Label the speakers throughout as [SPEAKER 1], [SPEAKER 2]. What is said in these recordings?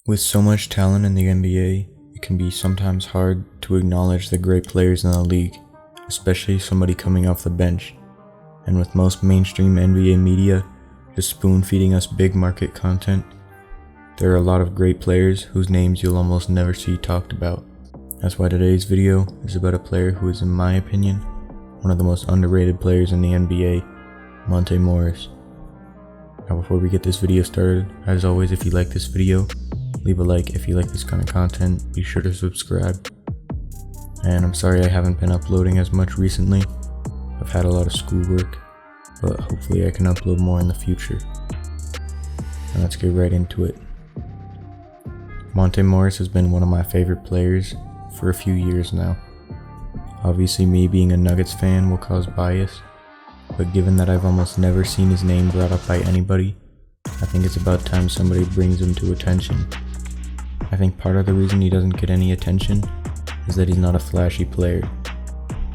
[SPEAKER 1] With so much talent in the NBA, it can be sometimes hard to acknowledge the great players in the league, especially somebody coming off the bench. And with most mainstream NBA media just spoon-feeding us big market content, there are a lot of great players whose names you'll almost never see talked about. That's why today's video is about a player who is, in my opinion, one of the most underrated players in the NBA, Monte Morris. Now before we get this video started, as always, if you like this video, leave a like. If you like this kind of content, be sure to subscribe. And I'm sorry I haven't been uploading as much recently. I've had a lot of schoolwork, but hopefully I can upload more in the future. And let's get right into it. Monte Morris has been one of my favorite players for a few years now. Obviously, me being a Nuggets fan will cause bias, but given that I've almost never seen his name brought up by anybody, I think it's about time somebody brings him to attention. I think part of the reason he doesn't get any attention is that he's not a flashy player.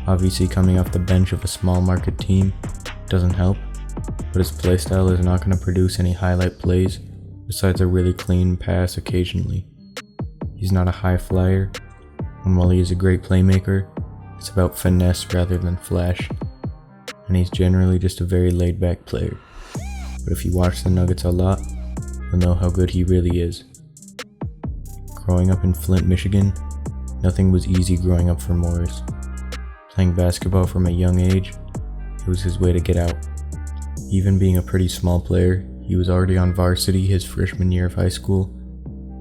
[SPEAKER 1] Obviously, coming off the bench of a small market team doesn't help, but his playstyle is not going to produce any highlight plays besides a really clean pass occasionally. He's not a high flyer, and while he is a great playmaker, it's about finesse rather than flash, and he's generally just a very laid-back player. But if you watch the Nuggets a lot, you'll know how good he really is. Growing up in Flint, Michigan, nothing was easy growing up for Morris. Playing basketball from a young age, it was his way to get out. Even being a pretty small player, he was already on varsity his freshman year of high school,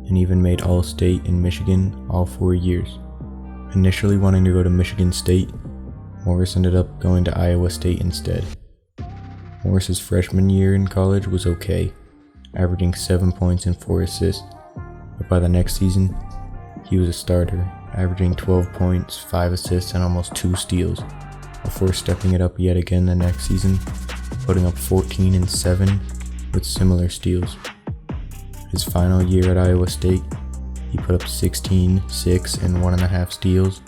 [SPEAKER 1] and even made All-State in Michigan all 4 years. Initially wanting to go to Michigan State, Morris ended up going to Iowa State instead. Morris's freshman year in college was okay, averaging 7 points and 4 assists, but by the next season, he was a starter, averaging 12 points, 5 assists, and almost 2 steals, before stepping it up yet again the next season, putting up 14 and 7 with similar steals. His final year at Iowa State, he put up 16, 6, and 1.5 steals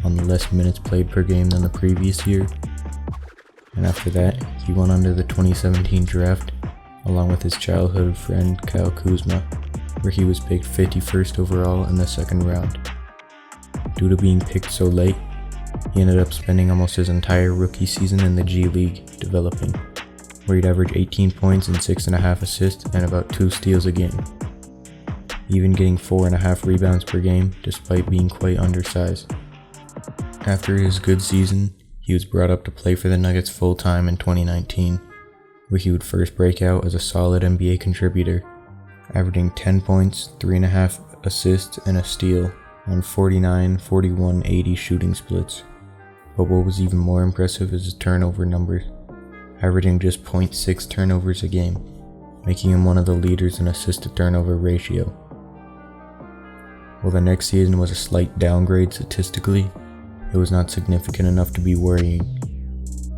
[SPEAKER 1] on less minutes played per game than the previous year. And after that, he went under the 2017 draft, along with his childhood friend Kyle Kuzma, where he was picked 51st overall in the second round. Due to being picked so late, he ended up spending almost his entire rookie season in the G League developing, where he'd average 18 points and 6.5 assists and about 2 steals a game, even getting 4.5 rebounds per game despite being quite undersized. After his good season, he was brought up to play for the Nuggets full-time in 2019, where he would first break out as a solid NBA contributor, averaging 10 points, 3.5 assists, and a steal on 49, 41, 80 shooting splits. But what was even more impressive is his turnover numbers, averaging just 0.6 turnovers a game, making him one of the leaders in assist-to-turnover ratio. While the next season was a slight downgrade statistically, it was not significant enough to be worrying.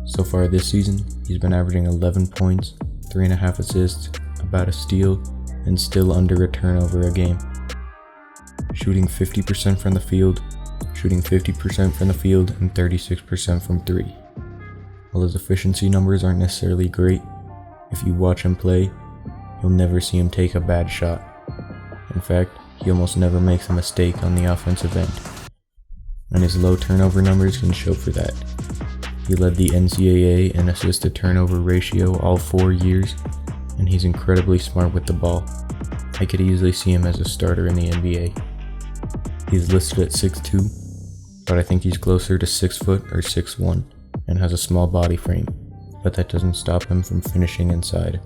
[SPEAKER 1] So far this season, he's been averaging 11 points, 3.5 assists, about a steal, and still under a turnover a game. Shooting 50% from the field, shooting 50% from the field, and 36% from 3. While his efficiency numbers aren't necessarily great, if you watch him play, you'll never see him take a bad shot. In fact, he almost never makes a mistake on the offensive end, and his low turnover numbers can show for that. He led the NCAA in assist-to-turnover ratio all 4 years, and he's incredibly smart with the ball. I could easily see him as a starter in the NBA. He's listed at 6'2", but I think he's closer to 6 foot or 6'1", and has a small body frame, but that doesn't stop him from finishing inside.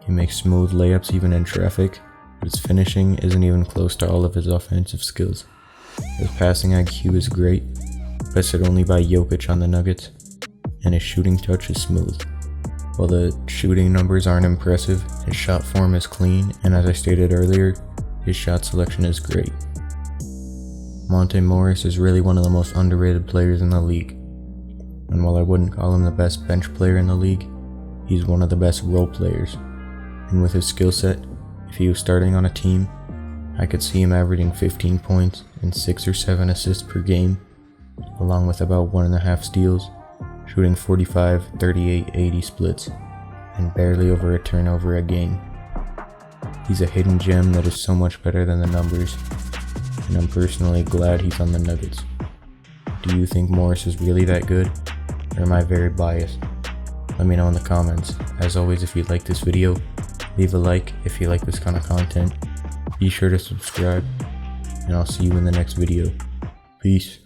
[SPEAKER 1] He makes smooth layups even in traffic, but his finishing isn't even close to all of his offensive skills. His passing IQ is great, bested only by Jokic on the Nuggets, and his shooting touch is smooth. While the shooting numbers aren't impressive, his shot form is clean, and as I stated earlier, his shot selection is great. Monte Morris is really one of the most underrated players in the league, and while I wouldn't call him the best bench player in the league, he's one of the best role players, and with his skill set, if he was starting on a team, I could see him averaging 15 points and 6 or 7 assists per game, along with about 1.5 steals, shooting 45, 38, 80 splits, and barely over a turnover a game. He's a hidden gem that is so much better than the numbers, and I'm personally glad he's on the Nuggets. Do you think Morris is really that good, or am I very biased? Let me know in the comments. As always, if you like this video, leave a like if you like this kind of content. Be sure to subscribe, and I'll see you in the next video. Peace.